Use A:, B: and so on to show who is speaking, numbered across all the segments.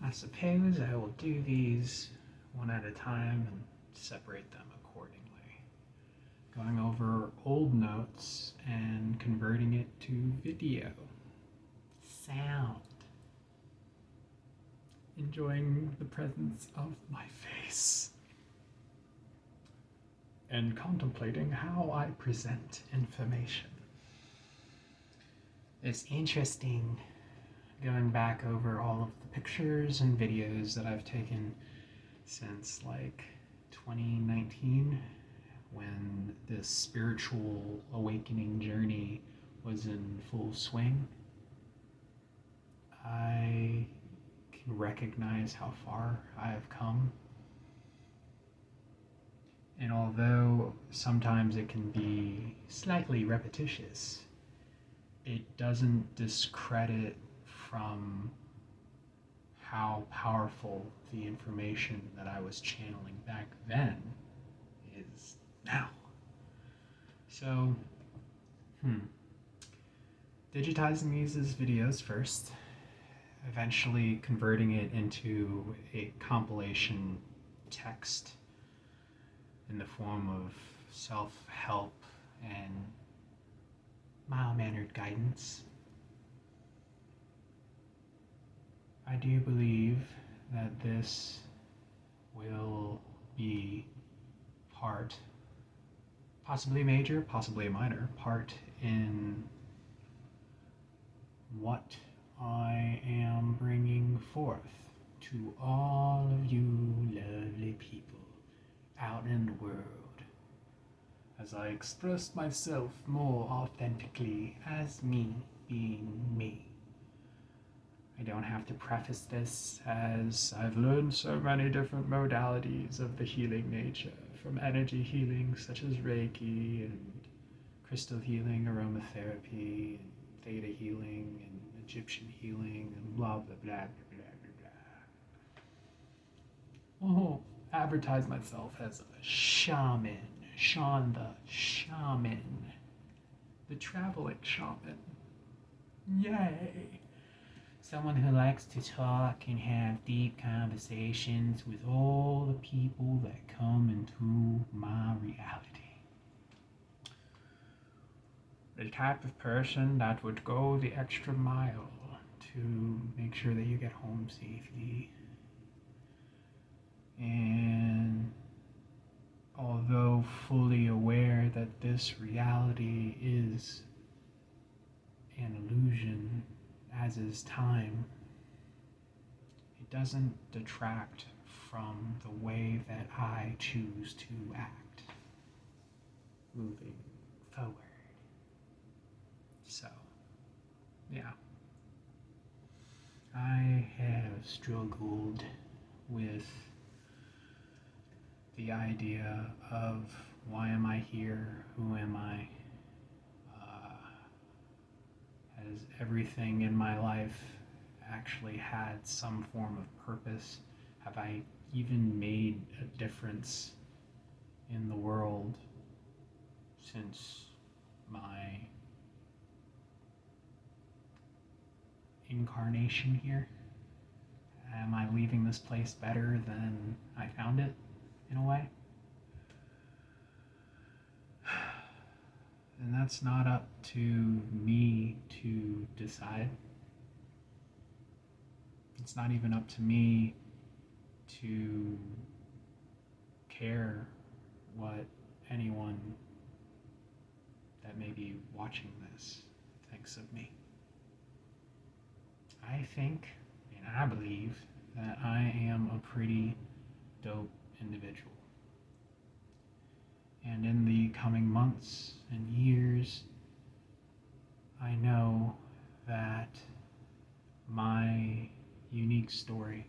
A: I suppose I will do these one at a time and separate them accordingly. Going over old notes and converting it to video. Sound. Enjoying the presence of my face. And contemplating how I present information. It's interesting going back over all of the pictures and videos that I've taken since like 2019, when this spiritual awakening journey was in full swing. I can recognize how far I have come. And although sometimes it can be slightly repetitious, it doesn't discredit from how powerful the information that I was channeling back then is now. So, digitizing these as videos first, eventually converting it into a compilation text in the form of self-help and mild-mannered guidance. I do believe that this will be part, possibly major, possibly a minor, part in what I am bringing forth to all of you lovely people out in the world, as I express myself more authentically as me being me. I don't have to preface this, as I've learned so many different modalities of the healing nature, from energy healing such as Reiki and crystal healing, aromatherapy, and theta healing, and Egyptian healing, and blah blah blah blah blah blah blah. Oh, advertise myself as a shaman, Sean the shaman, the traveling shaman. Yay! Someone who likes to talk and have deep conversations with all the people that come into my reality. The type of person that would go the extra mile to make sure that you get home safely. And although fully aware that this reality is an illusion, as is time, it doesn't detract from the way that I choose to act moving forward. So, yeah. I have struggled with the idea of why am I here, who am I? Has everything in my life actually had some form of purpose? Have I even made a difference in the world since my incarnation here? Am I leaving this place better than I found it, in a way? And that's not up to me to decide. It's not even up to me to care what anyone that may be watching this thinks of me. I think, and I believe, that I am a pretty dope individual. And in the coming months and years, I know that my unique story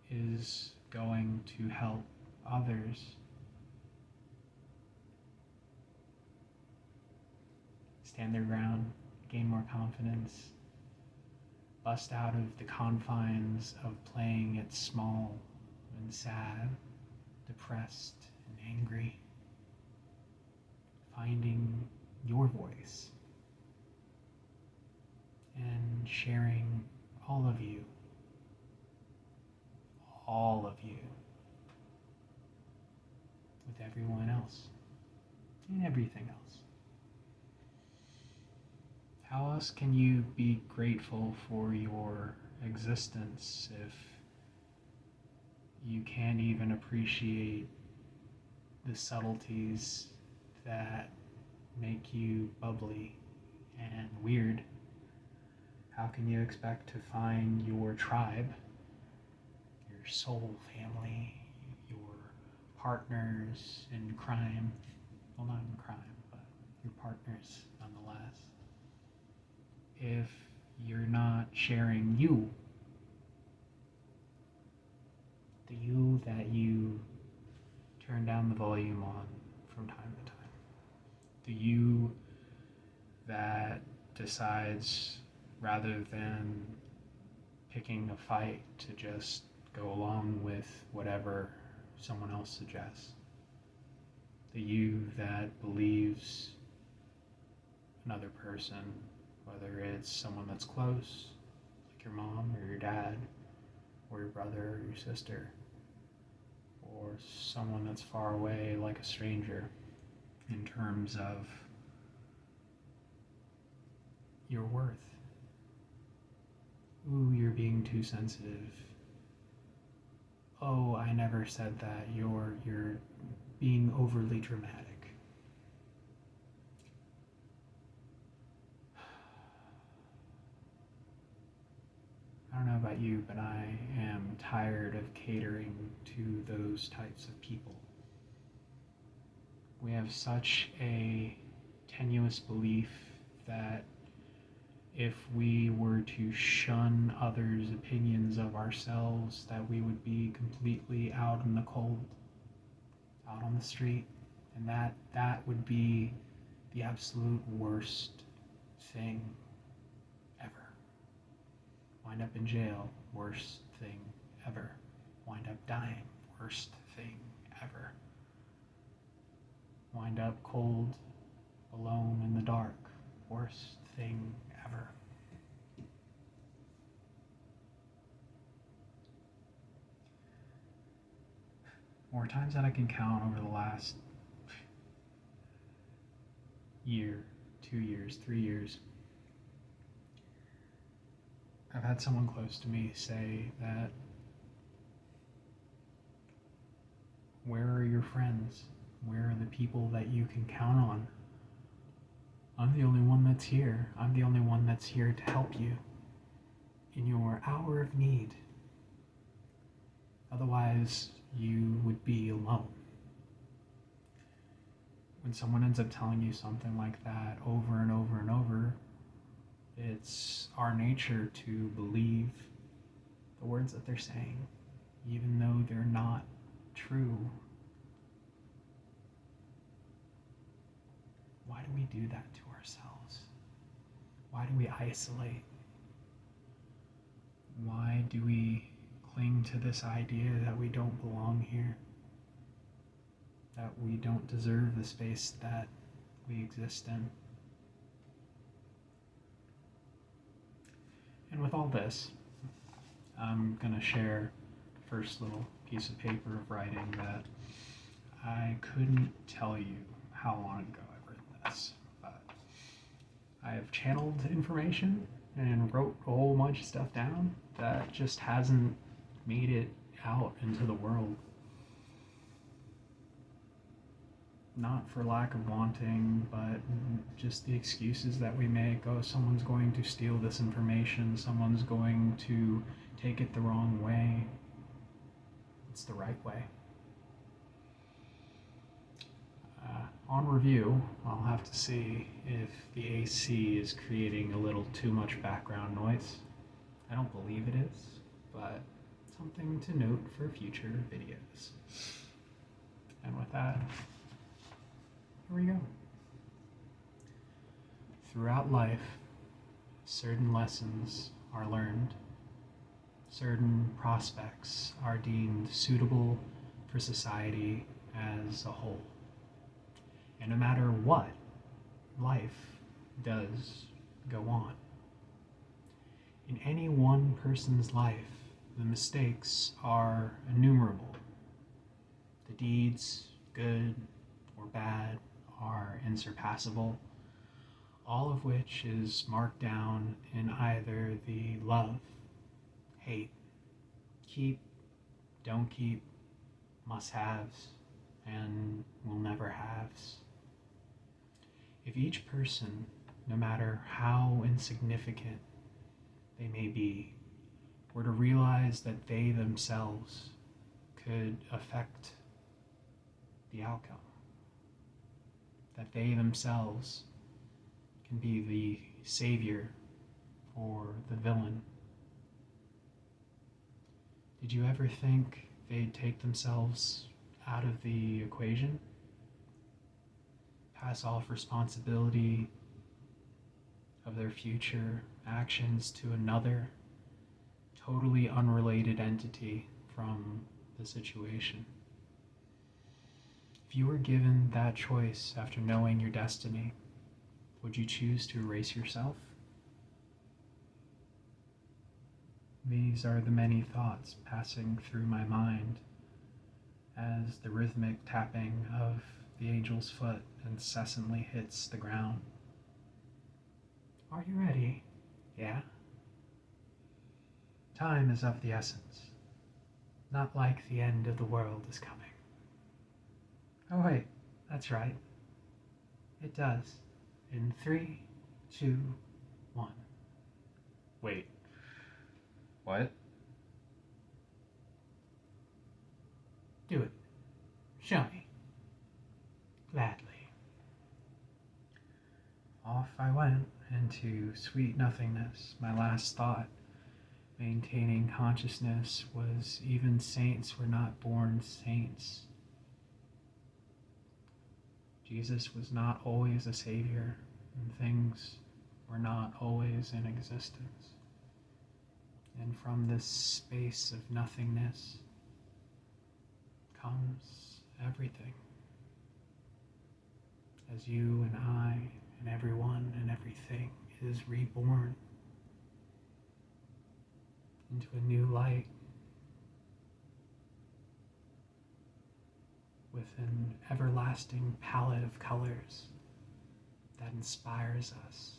A: is going to help others stand their ground, gain more confidence, bust out of the confines of playing it small and sad, depressed and angry, finding your voice and sharing all of you all of you, with everyone else and everything else. How else can you be grateful for your existence if you can't even appreciate the subtleties that make you bubbly and weird? How can you expect to find your tribe, your soul family, your partners in crime? Well, not in crime, but your partners nonetheless, if you're not sharing you, the you that you turn down the volume on from time to time, the you that decides, rather than picking a fight, to just go along with whatever someone else suggests, the you that believes another person, whether it's someone that's close, like your mom or your dad, or your brother or your sister, or someone that's far away, like a stranger, in terms of your worth. Ooh, you're being too sensitive. Oh, I never said that. You're being overly dramatic. I don't know about you, but I am tired of catering to those types of people. We have such a tenuous belief that if we were to shun others' opinions of ourselves, that we would be completely out in the cold, out on the street, and that would be the absolute worst thing ever. Wind up in jail, worst thing ever. Wind up dying, worst thing ever. Wind up cold, alone in the dark, worst thing ever. More times than I can count over the last year, 2 years, 3 years, I've had someone close to me say that, where are your friends? Where are the people that you can count on? I'm the only one that's here. I'm the only one that's here to help you in your hour of need. Otherwise, you would be alone. When someone ends up telling you something like that over and over and over, it's our nature to believe the words that they're saying, even though they're not true. Why do we do that to ourselves? Why do we isolate? Why do we cling to this idea that we don't belong here? That we don't deserve the space that we exist in? And with all this, I'm going to share the first little piece of paper of writing that I couldn't tell you how long ago I've written this, but I have channeled information and wrote a whole bunch of stuff down that just hasn't made it out into the world. Not for lack of wanting, but just the excuses that we make. Oh, someone's going to steal this information. Someone's going to take it the wrong way. It's the right way. On review, I'll have to see if the AC is creating a little too much background noise. I don't believe it is, but something to note for future videos. And with that, here we go. Throughout life, certain lessons are learned. Certain prospects are deemed suitable for society as a whole. And no matter what, life does go on. In any one person's life, the mistakes are innumerable. The deeds, good or bad, are unsurpassable, all of which is marked down in either the love, hate, keep, don't keep, must-haves, and will never haves. If each person, no matter how insignificant they may be, were to realize that they themselves could affect the outcome, that they themselves can be the savior or the villain. Did you ever think they'd take themselves out of the equation? Pass off responsibility of their future actions to another, totally unrelated entity from the situation? If you were given that choice after knowing your destiny, would you choose to erase yourself? These are the many thoughts passing through my mind as the rhythmic tapping of the angel's foot incessantly hits the ground. Are you ready? Yeah? Time is of the essence, not like the end of the world is coming. Oh wait, that's right. It does. In 3, 2, 1. Wait. What? Do it. Show me. Gladly. Off I went into sweet nothingness. My last thought, maintaining consciousness, was even saints were not born saints. Jesus was not always a savior, and things were not always in existence. And from this space of nothingness comes everything. As you and I and everyone and everything is reborn into a new light with an everlasting palette of colors that inspires us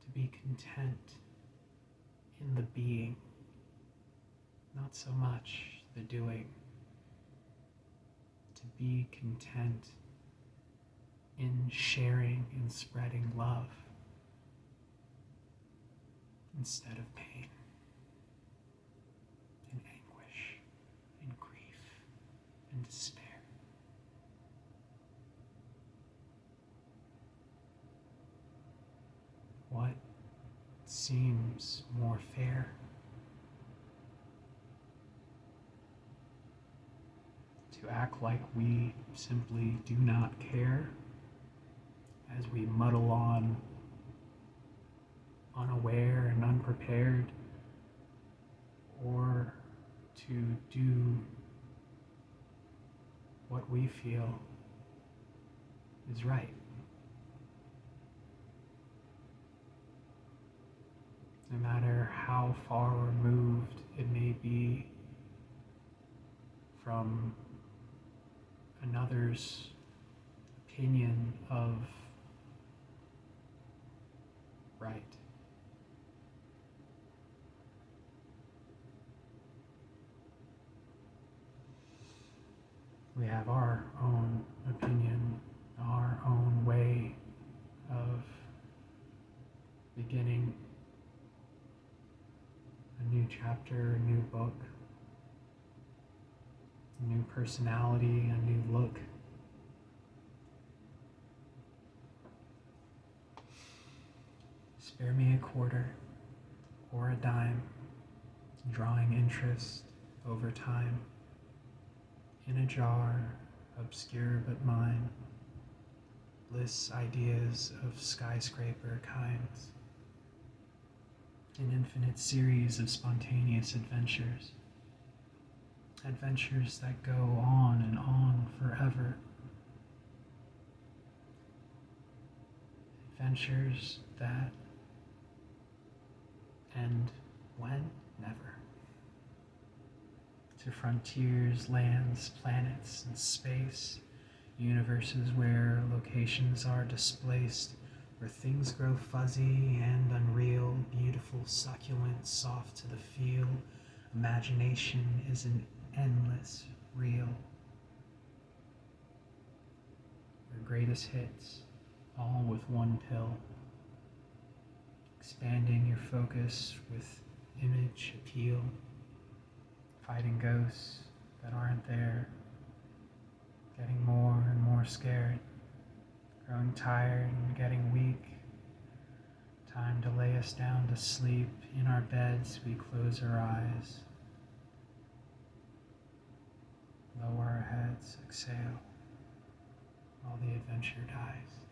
A: to be content in the being, not so much the doing. To be content in sharing and spreading love instead of pain and anguish and grief and despair. What seems more fair? To act like we simply do not care as we muddle on, unaware and unprepared, or to do what we feel is right. No matter how far removed it may be from another's opinion of right. We have our own opinion, our own way of beginning a new chapter, a new book, a new personality, a new look. Spare me a quarter or a dime, drawing interest over time. In a jar, obscure but mine, bliss ideas of skyscraper kinds. An infinite series of spontaneous adventures. Adventures that go on and on forever. Adventures that to frontiers, lands, planets, and space, universes where locations are displaced, where things grow fuzzy and unreal, beautiful, succulent, soft to the feel. Imagination is an endless reel. Your greatest hits, all with one pill. Expanding your focus with image appeal. Fighting ghosts that aren't there. Getting more and more scared. Growing tired and getting weak. Time to lay us down to sleep. In our beds we close our eyes. Lower our heads, exhale, while the adventure dies.